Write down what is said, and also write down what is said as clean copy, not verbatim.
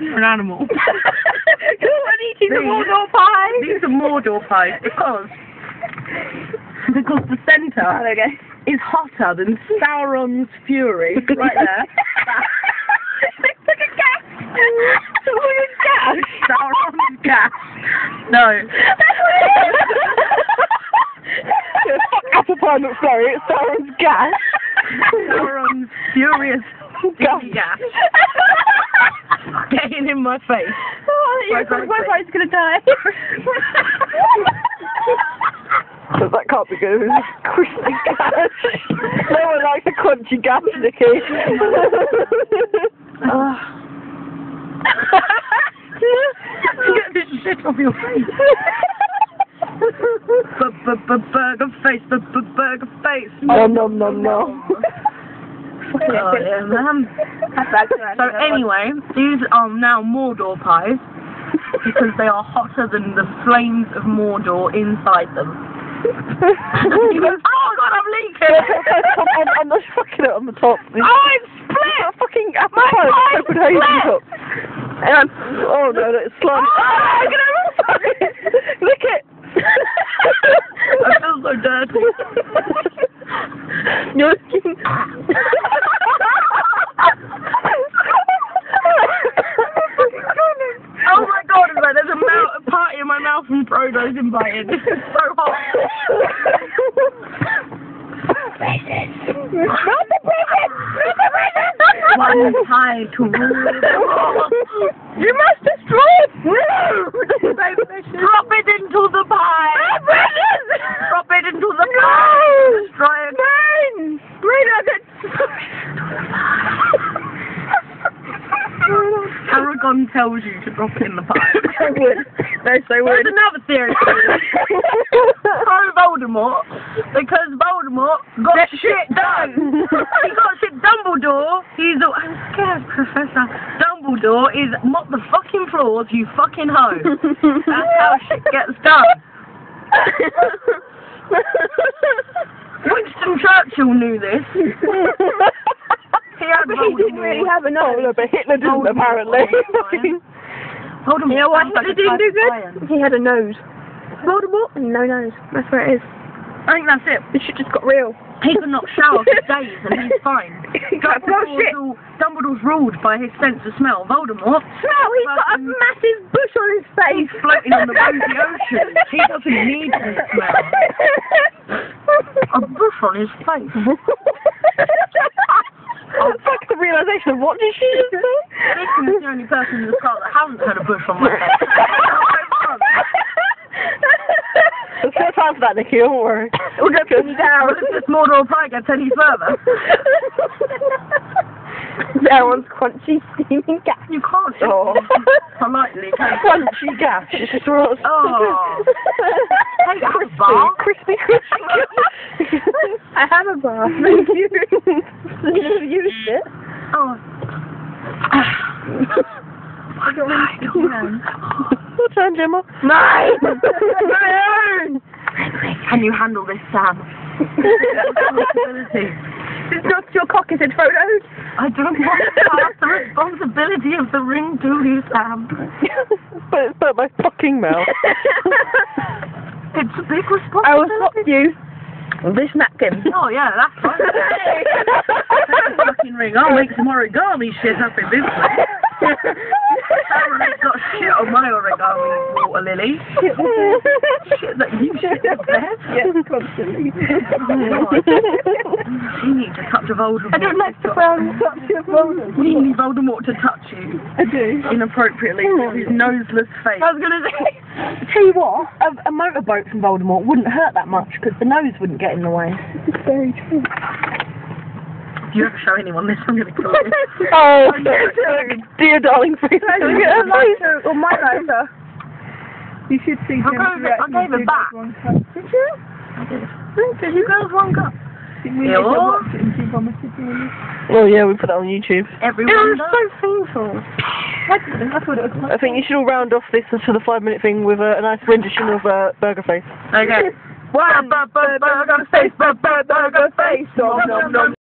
You're an animal. You're eating the Mordor pie. These are Mordor pies because the centre is hotter than Sauron's fury. Right there. It's like a gas. Sauron's gas. Sauron's gas. No. Apple pie McFlurry, it's Sauron's gas. Sauron's furious gas. Getting in my face. My pie's gonna die. But that can't be good. It's crispy gas. No one likes a crunchy gas, Nikki. Get this shit off your face. Burger face, burger face. Nom nom nom nom. Oh, yeah, man. So anyway, these are now Mordor pies because they are hotter than the flames of Mordor inside them. You go, oh god, I'm leaking! I'm not fucking it on the top. Oh, it's split! That fucking apple pie with Copenhagen on top. And oh no, it's slimy. Oh, I'm gonna lick it! I feel so dirty. You're looking. Oh my god, it's like there's a party in my mouth and Frodo's invited. It's so hot. One pie to rule. You must destroy it! Drop it into the pie! Drop it into the pie! Destroy it! Aragon tells you to drop it in the pie. I would. No, so would. There's another theory. Voldemort, because Voldemort got shit done. He got shit. Dumbledore, I'm scared, Professor. Dumbledore is mop the fucking floors, you fucking hoe. That's how shit gets done. Winston Churchill knew this. He had But he didn't really have a nose. No, but Hitler didn't, apparently. Voldemort. You know what Hitler didn't do good? He had a nose. Voldemort? No nose. That's where it is. I think that's it. The shit just got real. He can not shower for days and he's fine. Dumbledore's ruled by his sense of smell. Voldemort. No, he's got a massive bush on his face. He's floating on the rosy ocean. He doesn't need to smell. A bush on his face. Oh, fuck the realisation of what did she just say? This is the only person in the car that hasn't had a bush on my face. There's no time for that, Nikki, don't worry. We'll get this down. If this Mordor pie gets any further. That one's crunchy, steaming gas. You can't just politely. Crunchy gas. It's just real. Oh. Hey, I have a bar. Crispy. I have a bar. Thank you. You never used it. Oh. I got one. Your turn, Gemma. Mine! My own! Can you handle this, Sam? It's not your cock, is it, Frodo? I don't want to pass the responsibility of the ring to you, Sam. But it's not my fucking mouth. It's a big responsibility. I will stop you. This napkin. Oh, yeah, that's fine. Fucking ring. I'll make some origami shit up in this place. I've got shit on my origami, water lily. Shit that you shit up there? Yes, constantly. You need to touch a Voldemort. I don't like the brown touch of Voldemort. You need Voldemort to touch you. I do. Inappropriately with his noseless face. I was going to say... Tell you what, a motorboat from Voldemort wouldn't hurt that much because the nose wouldn't get in the way. It's very true. If you ever show anyone this, I'm going to kill you. Oh, dear darling face. Can I get a lighter or my lighter? You should see I gave it back. Did you? I did. Did you girls one cup? Oh yeah, we put that on YouTube. Everyone It was does. so painful. That's what it was like. I think you should all round off this to the 5-minute thing with a nice rendition of Burger Face. Okay. One burger face, burger face. Nom nom nom.